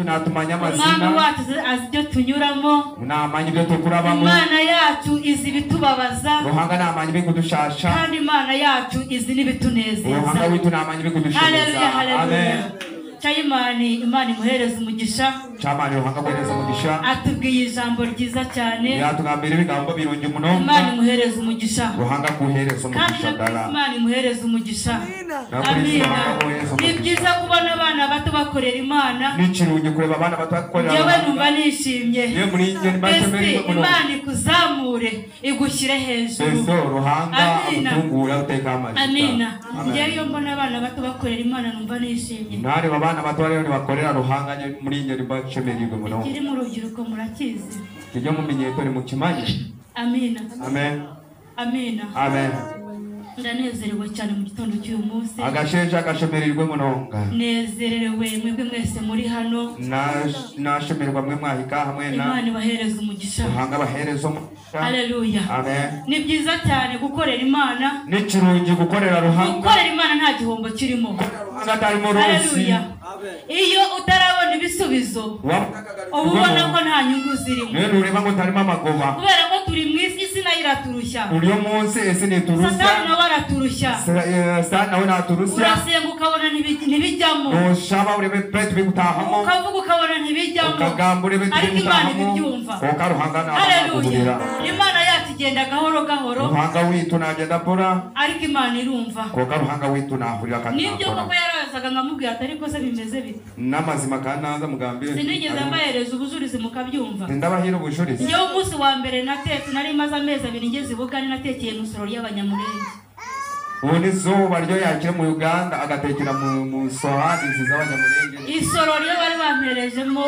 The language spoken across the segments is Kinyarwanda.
natumanya amazina Umwami wacu azi ibyo tunyuramo namanya ibyo tukurabamo Imana yacu izi bitubabaza Ruhanga namanya ibikudushasha kandi Imana yacu izi nibitunezeza Ruhanga witu namanya ibikudushasha Amen Chayimani Imana imuhereza umugisha Chamani Ruhanga guhereza umugisha atubwiye ijambo ryiza cyane yatugambira ibigambo birungi munomba Imana imuhereza umugisha Ruhanga guhereza umugisha dala Imana imuhereza umugisha Amina ni byiza kubona abana bato bakorera Imana n'ikirungi kureba abana bato bakorera yewe numva nishimye ye muri nge nibatemere Imana ikuzamure igushyire hejuru Ruhanga utungura uteka amazi Amina ngewe mbona abana bato bakorera Imana numva nishimye nare abana bato rero bakorera Ruhanga muri nge nibacemerirwe muno kiri mu rubyiruko murakizi kijya mu minyeto ni mu kimanye Amina Amen Amina Amen ndanezerewe cyane mu gitondo cy'uyu munsi agasheje agashemerirwe munonga nezerewe mwebwe mwese muri hano nashemerwa mwe mwahika hamwe na Imana ibahereza umugisha Ruhanga bahereza umugisha Haleluya Amen ni byiza cyane gukorera Imana n'ikirungi gukorera Ruhanga gukorera Imana nta gihombo kirimo Haleluya iyo utarabona ibisubizo ubona ko nta nyungu zirimo rero ureba ngo tarimo amagoba kubera ko turi mu isi nayo iraturushya uyo munsi ese niturushya Satani nawe araturushya Satani nawe naturushya urasenga ukabona ntibijyamo ushaba urebe prete bigutahamo ukavuga ukabona ntibijyamo ukagamba urebe ntibijyamo koka Ruhanga Haleluya Imana yacu igenda gahoro gahoro Ruhanga witu nagenda pora ariko Imana irumva koka Ruhanga witu nahurira kandi nibyo koko yarazaga ngamubwira atari ko se bimeze bite namazima kanaza mugambire sinigeze mbahereza ubujurizi mukabyumva ndabahira ubujurizi njyewe umunsi wa mbere natetse nari maze amezi 2 ngeze Bugande natekeye mu soro y'abanyamurenge ubundi zuba ryo yakira mu Uganda agatekera mu sohani z'abanyamurenge isoro ryo bari bamperejemo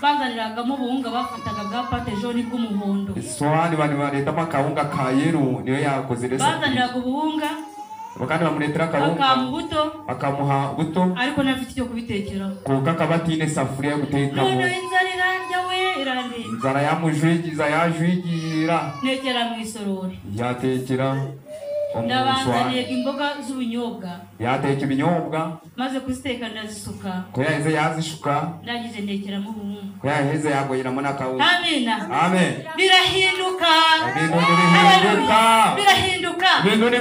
bazaniragamo ubuhunga bafataga bwa pate jaune bw'umuhondo sohani bari bareta makawunga ka yeru niyo yakoze rese bazaniraga ubuhunga bakandi bamuretera kawunga akamuha buto ariko nafite icyo kubitekera kuka kabatine safuriya gutekamo none inzara irandya we irandya inzara yamujwigiza yajwigira nekera mu isorori yatekera ndabanzaniye imboga z'ubunyobwa yateka ibinyobwa maze kuziteka ndazisuka ko yaheze yazishuka ndagije ndekeramo ubuhunga ko yaheze yagoyiramo n'akawunga Amina Amen birahinduka birahinduka none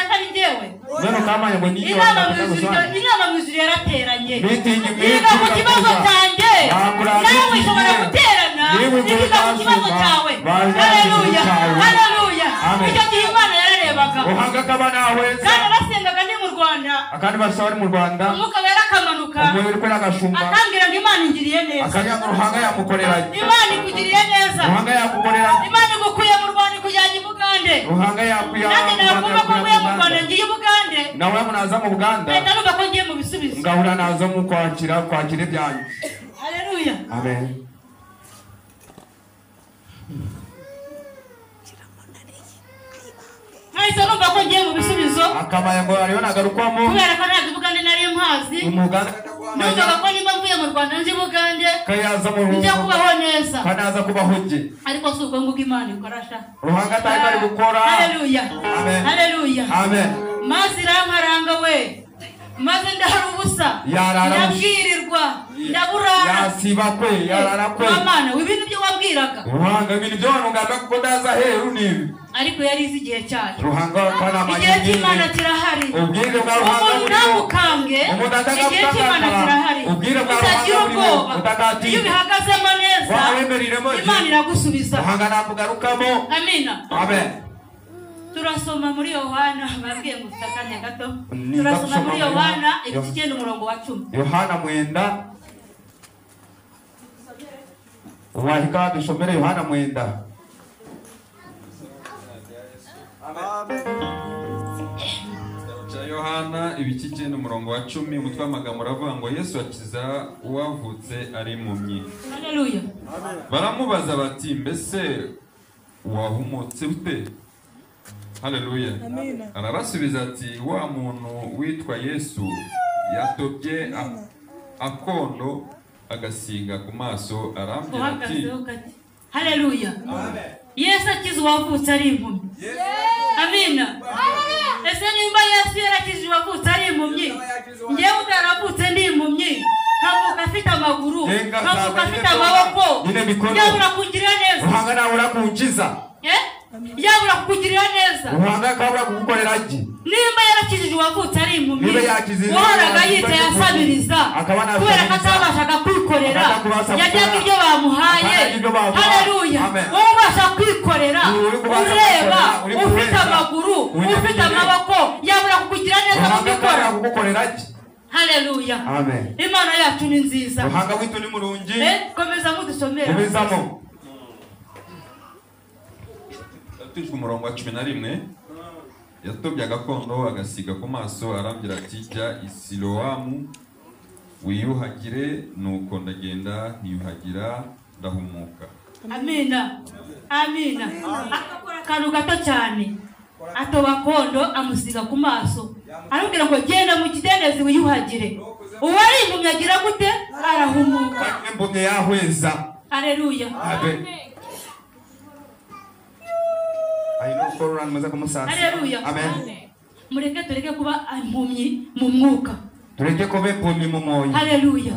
kandi njyewe none kamanya ngo niyo inama mu ijuru yarateranye niga ku kibazo cyanjye nawe ushobora guterana niga ku kibazo cyawe Haleluya Haleluya icyo gihe Imana yararebaga Ruhanga kaba nawe kandi basengaga ni mu Rwanda akandi basaba mu Rwanda umwuka wera akamanuka umubiri kwe n'agashumba akambwira ngo Imana ingiriye neza akanyanga Ruhanga yamukorera Imana ikugiriye neza Ruhanga yakukorera Imana igukuye mu Rwanda kujyanye i Bugande Ruhanga yakuya nanjye nakumva ko mvuye mu Rwanda ngiye i Bugande nawe munaza mu Buganda leta numva ko ngiye mu bisubizo ngahura nazo mu kwakira ibyanyu Haleluya Amen nahise numva ko ngiye mu bisubizo akamaya ngo ariyo nagarukwamo kubera ko ntabwo Bugande nari mpazi umuganda numvaga ko nimba mvuye mu Rwanda nzi Bugande kayaza mu rugo njya kubaho neza kanaza kubaho nge ariko si ubwo nguko Imana ikorasha Ruhanga atari gukora Haleluya Amen Haleluya Amen maze irankaranga we maze ndahara ubusa ndabwirirwa ndaburara yasiba kwe yarara kwe Mana ibintu byo wabwiraga Ruhanga ibintu byo wanugamba kuko ndaza heru nibi ariko yari izi igihe cyayo Ruhanga kana amanye igihe cy'Imana kirahari ubwire bwa Ruhanga unamukange igihe cy'Imana kirahari ubwire bwa utagira ubwoba utakati iyo bihagazemo neza Imana iragusubiza Ruhanga nakugarukamo Amina Amen turasoma muri Yohana babwiye ngo tutakanya gato turasoma muri Yohana igice 10 Yohana 9 wahika dusomere Yohana 9 Yohana ibice 10 umutwe w'amagambo uravuga ngo Yesu akiza uwavutse ari impumyi. Haleluya Baramubaza bati mbese wahumutse ute? Haleluya arabasubiza ati wa muntu witwa Yesu yatobye akondo agasinga ku maso arambwira ati Haleluya Yesu akiza uwavutse ari impumyi Amina ese nimba Yesu yarakiza uwavutse ari impumyi ngewe utaravutse ndi impumyi nta nkavuka afite amaguru nkavuka afite amaboko yabura kugirira neza uhanga nawe urakunkiza yabura kukugirira neza uhanga kabura kugukorera iki nimba yarakijije uwavutse ari impumyi wahoraga yicaye asabiriza kubera ko atabashaga kwikorera yaryaga ibyo bamuhaye haleluya wowe ubasha kwikorera ureba ufite amaguru ufite amaboko yabura kukugira neza kugukorera iki haleluya amen imana yacu ni nziza uhanga witu ni murungi komeza mudusomera komezamo tujwe umurongo wa 11 yatobye agakondo agasiga ku maso arambira ati jya Isiloamu wiyuhagire nuko ndagenda niyuhagira ndahumuka amina amina akakora gato cyane atoba kondo amusiga ku maso arambwira ngo genda mu kidendezi wiyuhagire uwari impumyi agira gute arahumuka impumyi yahweza haleluya amen ayino korora nmaze kumusasa haleluya amen mureke tureke kuba impumyi mu mwuka tureke kuba impumyi mu moyo haleluya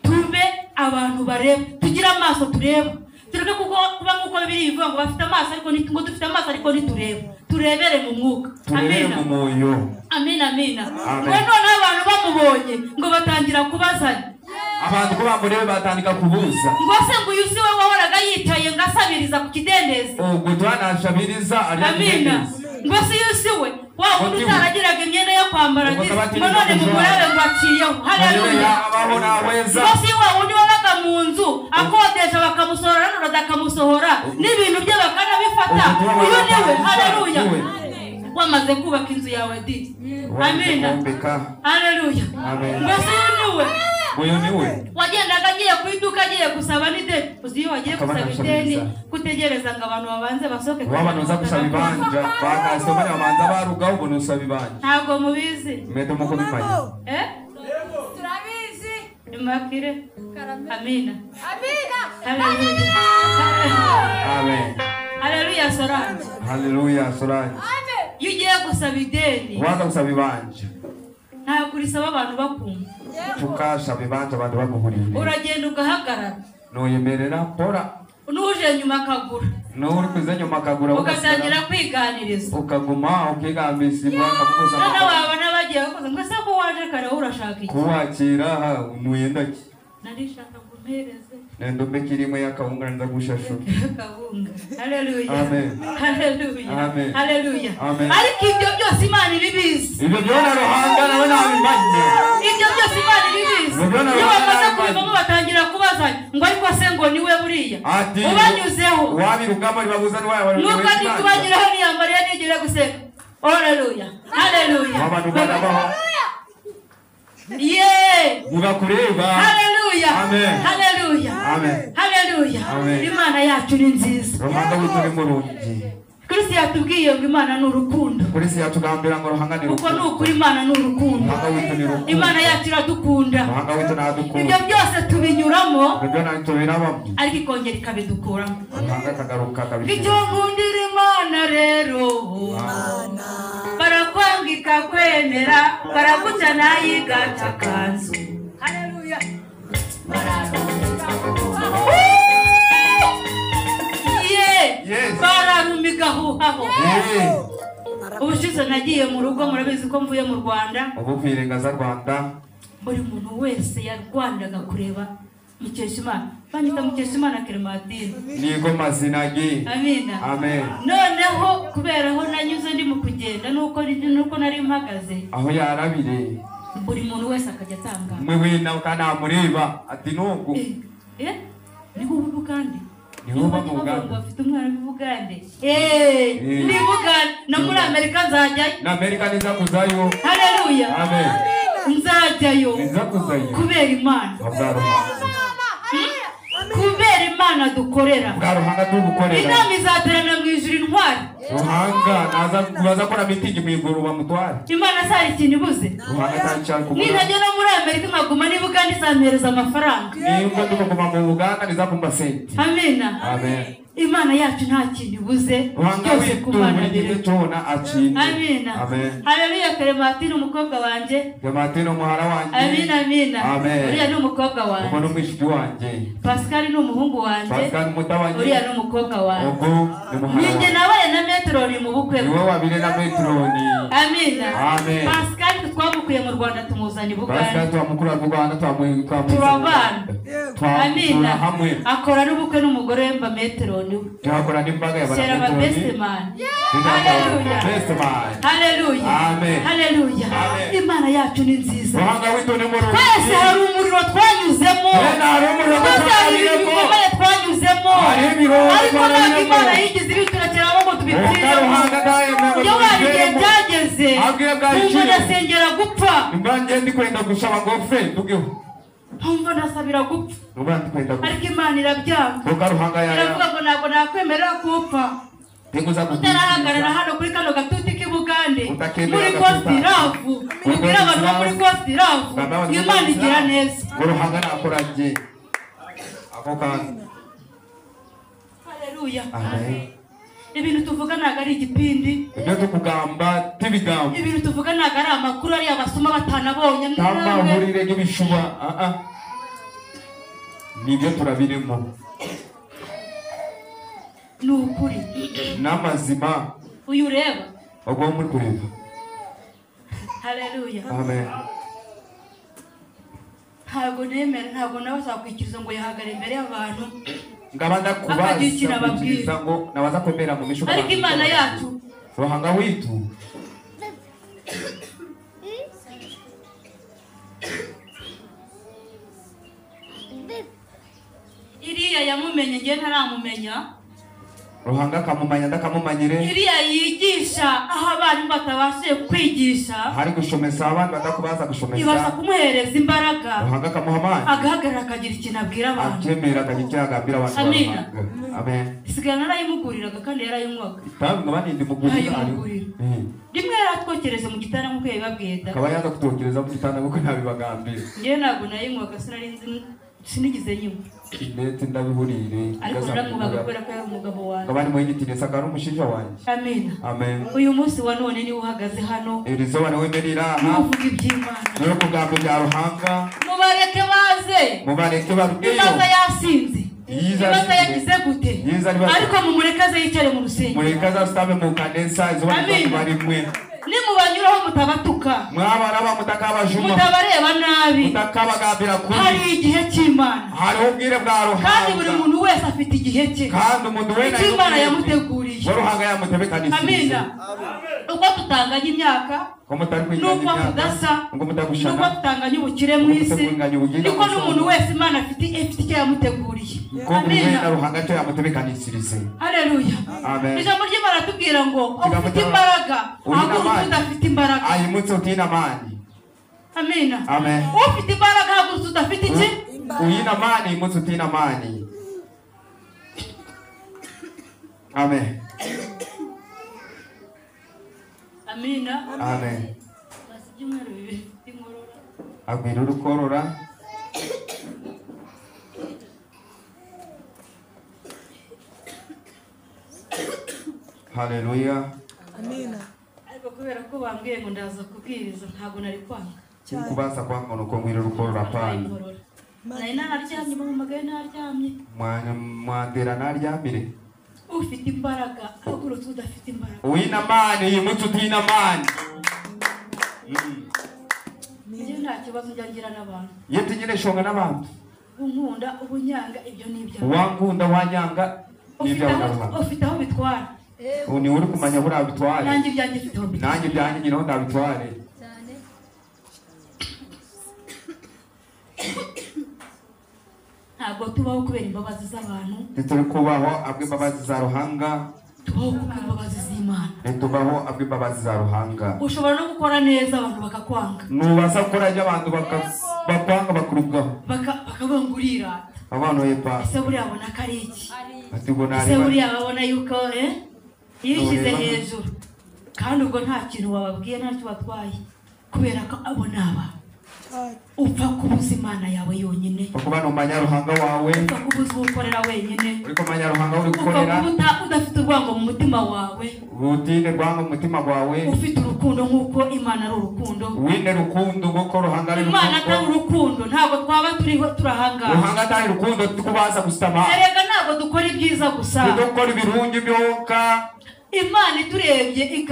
tube abantu bareba tugira amaso tureba tureke kuba nkuko bibiri bivuga ngo bafite amaso ariko ngo dufite amaso ariko ntitureba turebere mu mwuka amina mu moyo amina amina none abantu bamubonye ngo batangira kubazanya abantu ko bamurebe batandika kubuza ngo se ngo uyu si we wahoraga yicaye ngasabiriza ku kidendezi ubwo twanashabiriza amina ngo si uyu si we waba utaragiraga imyenda yo kwambara ngo none mumurebe ngo aciyeho haleluya ngo si we undi wabaga mu nzu akodesha bakamusohora n'uruda akamusohora n'ibintu bye bakanabifata uyu ni we haleluya wamaze kubaka inzu yawe di amina haleluya ngo si uyu ni we wagendaga agiye ku iduka agiye gusaba n'ideni uzi iyo wagiye gusaba ideni kutegereza ngo abantu babanze basohoke wabana uza gusaba ibanja bakasomanya babanza barugaho ubona usaba ibanja ntabwo mubizi mwete muko bimanye turabizi imakire amina haleluya amen haleluya Solange haleluya Solange iyo ugiye gusaba ideni waza gusaba ibanja ntabwo urisaba abantu bakumva tukasaba ibanja abantu baguhurira uragenda ugahagarara noyemerera pora n'uje nyuma akagura n'uri kuza nyuma akagura ugatangira kwiganiriza ukaguma ukigambisibwa akamukoza none wabona bagiye bakoze ngo se ko waje kare urashaka iki kuwakira nuyendaki narishaka kumpereze nendo bekirimo yakawunga nza gushashura kawunga haleluya amen haleluya amen haleluya amen ariko ibyo byose Imana ibibizi ibyo byona ruhanga nawe nabimanye ibyo byose Imana ibibizi iyo bamaze kubivamo batangira kubazanya ngo ariko se ngo niwe buriya ubanyuzeho wabirugamo ribabuza niwe nuko ndi kubagiraho niyambariye nigire guseka haleluya haleluya abantu barabaho mugakureba haleluya amen haleluya amen haleluya Imana yacu ni nziza ruhanga wituri murungi Kristo yatubwiye ngo Imana ni urukundo Kristo yatugambira ngo ruhanga ni urukundo uko nukuri Imana ni urukundo Imana yacu iradukunda ruhanga witu nadukunda ibyo byose tubinyuramo ibyo natubirabamo ariko ikongera ikabidukuramo ruhanga kagaruka kabiri icyo nkundira Imana rero barakwangika kwemera baraguca nayigaca kanzu haleluya bararumiga huhaho ubushize nagiye mu rugo murabizi ko mvuye mu Rwanda ubu kwirengaza Rwanda buri muntu wese yarwandaga kureba Mukeshimana banyita Mukeshimana Clementine nigo mazina gi amina amen noneho kubera aho nanyuze ndi mu kugenda nuko nari mpagaze aho yarabire buri muntu wese akajya atanga mwe wina ukana muriba ati nuko ni ubu kandi niho bamuganda bafite umwana w'Ubugande ni Bugande na muri Amerika nzajyayo na Amerika niza kuzayo haleluya amen nzajyayo niza kuzayo kubera Imana kubera Imana dukorera bwaruhanga tugukorera inama izaterana mu ijuru intwari ruhanga naza kubaza ko namitigi mu iguru bamutware Imana sari ikintu ibuze ruhanga tanchana kumura ninajya no muri Amerika nkaguma ni Bugande izampereza amafaranga nimba ndikuguma mu Buganda niza kumba senti amina amen Imana yacu nta kintu ibuze byose ku Mana biri. Amina. Haleluya. Clementine umukobwa wanje. Clementine umuhara wanje. Amina. Uriya ni umukobwa wanje. Uko n'umwishiki wanje. Pascal ni umuhungu wanje. Pascal mutawanje. Uriya ni umukobwa wanje. Uko ni umuhara. Ninjye nabaye na Metroni mu bukwe. Niwe wabire na Metroni. Amina. Amen. Pascal twamukuye mu Rwanda tumuzana i Buganda. Pascal twamukura mu Rwanda twamuzana. Turabana. Amina. Hamwe. Akora n'ubukwe n'umugore w'emba Metroni. Yakora n'imbaga y'abantu. Shera ba best man. Haleluya. Best man. Haleluya. Amen. Haleluya. Imana yacu ni nziza. Bahanga witone mu rugo. Twese hari umuriro twanyuzemo. Hari umuriro twanyuzemo. Ariko ntabwo Imana yigize ibiturekeraho ngo tubipfiremo. Iyo bari igihe byageze umuntu asengera gupfa. Imbange ndi kwenda gushaba ngo fe tugeho. Ntumva nasabira gupfa. Ariko Imana irabyanga. Iravuga ngo ntabwo nakwemerera gupfa. Utarahagarara hano kuri kano gatuti k'Ibugande muri Coast Love ubwira abantu bo muri Coast Love Imana igira neza. Uruhanga nakoraje ako kandi. Haleluya. Ibintu tuvuga ntago ari igipindi. Ibyo tukugamba tibigamba. Ibintu tuvuga ntago ari amakuru ari abasoma batanabonye. Tamahurire y'ibishuba. Nibyo turabirimo. Nukuri. Namazima. Uyu ureba. Ogwo muri kureba. Haleluya. Amen. Ntago nemera ntago nawe sakwikiriza ngo yahagara imbere y'abantu. Ngabanda kubaza ngo nabaza kwemera mu mishuka. Ariko Imana yacu. Ruhanga witu. Iriya yamumenye ngiye ntaramumenya. Ruhanga kamumanya ndakamumanyire. Iriya yigisha aho abantu batabashije kwigisha. Hari gushomesa abantu badakubaza gushomesa. Ibasha kumuhereza imbaraga. Ruhanga kamuhamanya. Agahagarara akagira ikintu abwira abantu. Akemera akagira agambira abantu. Amina. Amen. Sigana narayimuguriraga kandi yarayinywaga. Tamwe banindi mugurira. Rimwe yaratwokereza mu gitanda nk'uko yababwira. Kaba yaza kutokereza mu gitanda nk'uko ntabibagambira. Ngiye ntabwo nayinywaga sinigize nyuma. Inete ndabihurire. Ariko ndamubaga kubera ko yari umugabo wanjye. Kabani mwenyitire sakara umushinja wanjye. Amina. Amen. Uyu munsi wa none ni uhagaze hano. Irizo bane wemerira. Uvuga iby'Imana. Niyo kugambo bya Ruhanga. Mubareke baze. Mubareke barugeyo. Imaza yasinze. Imaza yagize gute? Ariko mumurekaze yicare mu rusengero. Murekaza stame mu kanisa izo bari mwe. Nimubanyuraho mutabatuka. Mwabaraba mutakabajuma. Mutabareba nabi. Mutakabagambira kuri. Hari igihe cy'Imana. Hari ubwire bwa Ruhanga. Kandi buri muntu wese afite igihe cye. Kandi umuntu wese Imana yamuteguriye. Ruhanga yamutebekanije. Amina. Uko tutanganya imyaka. Nuko tudasa. Nuko tutanganya ubukire mu isi. Niko n'umuntu wese Imana afite icyo yamuteguriye. Amina. Ruhanga cyo yamutebekanishirize. Haleluya. Amen. Ijambo ry'Imana tubwira ngo ufite imbaraga ahubwo udafite imbaraga. Ayimutse utina amani. Amina. Amen. Ufite imbaraga ahubwo udafite iki? Uyina amani imutse utina amani. Amen. Amina. Amen. Basibyumero bibiri ingorora. Agwira urukorora. Haleluya. Amina. Ariko kubera ko bambwiye ngo ndaza kubwiriza ntabwo nari kwanga. Kubasa kwanga nuko ngwira urukorora pani. Nari nararyamye mu magaye nararyamye. Mwandera naryamire. Ufite imbaraga ahubwo udafite imbaraga. Uyina amani yimutse utina amani. Njye nta kibazo njyangira n'abantu. Yete nyine shonga n'abantu. Unkunda ubunyanga ibyo nibyo. Wangunda wanyanga nibyo abantu. Ufite aho bitwara. Uni uri kumanya bura bitware. Nanjye byanjye mfite aho bitware. Nanjye byanjye nyine ndabitware. Cyane. Ntabwo tubaho kubera imbabazi z'abantu. Turi kubaho abwe imbabazi za Ruhanga. Tubaho kubera imbabazi z'Imana. Tubaho abwe imbabazi za Ruhanga. Ushobora no gukora neza abantu bakakwanga. Nubasa gukora abantu bakwanga bakurugaho. Bakabangurira. Abantu yepa. Ese buri abona kari iki? Ati ngo nari. Ese buri ababona yuko yishyize hejuru. Kandi ubwo nta kintu wababwiye ntacyo batwaye kubera ko abo naba. upfa kubuza Imana yawe yonyine, kuba no manya ruhanga wawe, upfa kubuza ukorera wenyine, uriko manya ruhanga uri gukorera, upfa udafite urwango mu mutima wawe, utinde rwango mu mutima wawe, ufite urukundo nkuko Imana ari urukundo, winde rukundo guko ruhanga ari Imana atari urukundo ntabwo twaba turiho turahangara, ruhanga atari rukundo tukubaza gusitama, erega ntabwo dukora ibyiza gusa, dukora ibirungi byoka. Imana iturebye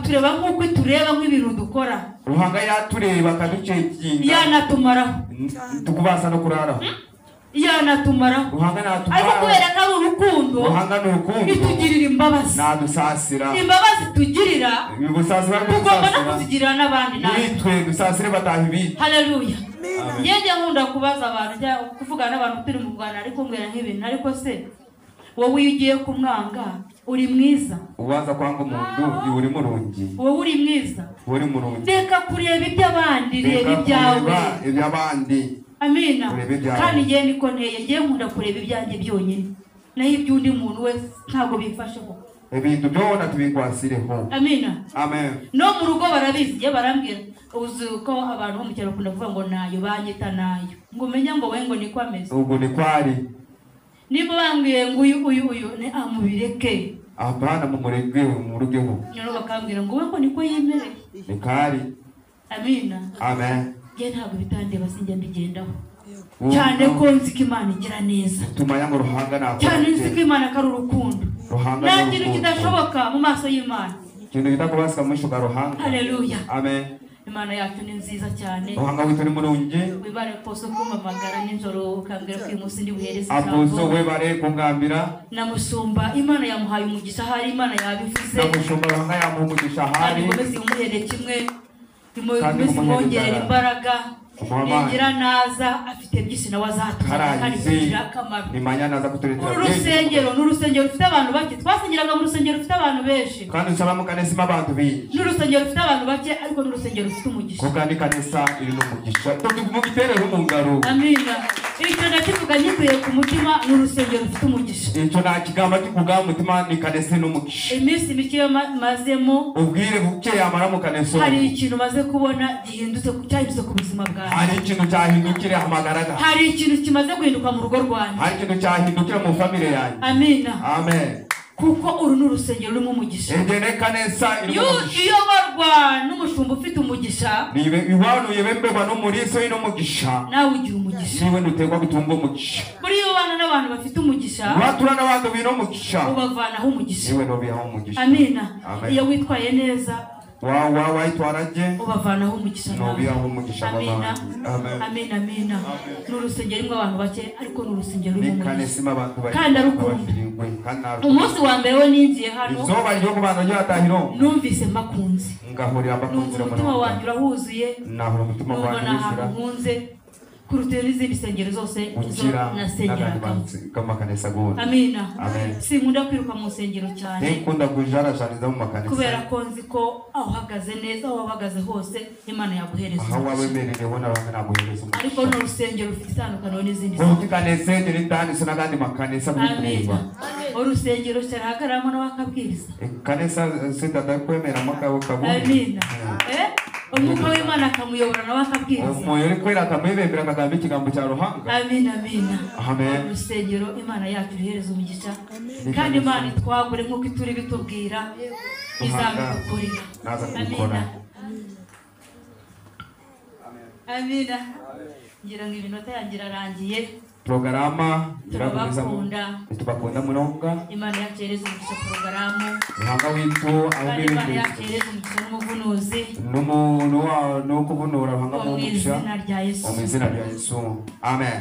tureba nkuko itureba nk'ibintu dukora, ruhanga yatureba kaducekinga, yanatumaraho tukubaza no kurara, yanatumaraho ruhanga natumara, ariko kubera ko ari urukundo, ruhanga n'urukundo itugirira imbabazi, nadusasira, imbabazi tugirira ubusasira tugomba no kuzigirira n'abandi nitwe dusasire batahibi. Haleluya. Njye nkunda kubaza abantu cyangwa kuvugana n'abantu turi mu Rwanda ariko mbwira nk'ibintu, ariko se wowe iyo ugiye kumwanga uri mwiza, ubanza kwanga umuntu uri murungi, wowe uri mwiza, uri murungi, reka kureba iby'abandi, reba ibyawe, iby'abandi. Amina. Kandi ngiye niko nteye, ngiye nkunda kureba ibyanjye byonyine, naho iby'undi muntu wese ntabwo bifasheho, ibintu byona tubikwasireho. Amina. Amen. No mu rugo barabizi, je barambwira uzi ko abantu bo mu cyaro kunda kuvuga ngo nayo banyita nayo, ngo menya ngo we ngo niko ameze, ubwo ni kwari niba bambwiye ngo uyu ne amubireke, abana mu murenge mu rugeho, nyoro bakambwira ngo we ngo niko yemereye, ni kari. Amina. Amen. Je ntabwo bitande basinjya mbigendaho, cyane ko nzi ko Imana igira neza, tumanya ngo ruhanga nako, cyane nzi ko Imana kari urukundo, nta kintu kidashoboka mu maso y'Imana, kintu kitakubasika mwishuka ruhanga. Haleluya. Amen. Imana yacu ni nziza cyane, ruhanga witu ni murungi, wibare poso kumamagara nijoro ukambira ko uyu munsi ndi buhereze aposo webare kungambira, namusumba Imana yamuhaye umugisha, hari Imana yabivuze, namusumba ruhanga yamuhumugisha, hari komezi umuhere kimwe, komezi mwongera imbaraga, ningira naza afite byinshi nawe azatuma kandi kugira akamaro. Imanya naza kuturetera urusengero n'urusengero rufite abantu bake, twasengeraga mu rusengero rufite abantu benshi, kandi usaba mu kanisa abantu benshi, n'urusengero rufite abantu bake ariko n'urusengero rufite umugisha, ko kandi kanisa iri n'umugisha mu giterero n'umungaro. Amina. Icyo nakivuga nyikuye ku mutima, n'urusengero rufite umugisha, icyo nakigamba kikuga mutima ni kanisa n'umugisha. Iminsi mike mazemo, ubwire buke yamara mu kanisa, hari ikintu maze kubona gihindutse ku buzima bwawe, hari ikintu cyahindukire amagaraga, hari ikintu kimaze guhinduka mu rugo rwanjye, hari ikintu cyahindukira mu family yanjye. Amina. Amen. Kuko uru n'urusengero rurimo umugisha, egene kanisa iri umugisha, iyo barwa n'umushumba ufite umugisha, nibe iwanu yebembeba no muri so ino mugisha, nawe ugira umugisha, niwe nutegwa gutunga umugisha, muri iyo bana n'abantu bafite umugisha, batura n'abantu bino mugisha, ubavanaho umugisha, niwe no bihaho umugisha. Amina. Iyo witwaye neza wayitwaraje, ubavanaho umugisha, no bihaho umugisha. Amina. Amen. Amina. Amina. N'urusengero rimwe abantu bake ariko n'urusengero rurimo umugisha, kanisa abantu bari kandi arukunda. Umunsi wa mbere we ninjiye hano, izoba ryo kubanza ryatahiro, numvise makunze, ngahurira bakunzira mu mutima wanjye urahuzuye, nahura umutima wanjye nahura nkunze kuruta n'izindi nsengero zose zo nasengeragamo. Amina. Sinkunda kwiruka mu nsengero cyane, kubera ko nzi ko aho uhagaze neza, aho wahagaze hose Imana yaguhereza, ariko n'urusengero rufite itandukaniro n'izindi nsengero. Amina. Urusengero cyarahagararamo n'abakabwiriza, Amina. Umwuka w'Imana akamuyobora nawe akabwiriza, Amina. Amina. Urusengero Imana yacu ihereza umugisha, kandi Imana itwagure nk'uko ituri bitubwira izabidukorera. Amina. Amina. Ngira ngo iminota yanjye irarangiye, programa turabakunda munonga, Imana yacu ihereza umugisha porogaramu, ruhanga witu kandi Imana yacu ihereza umugisha n'umuvunuzi no kubunura ruhanga mu izina rya Yesu. Amen.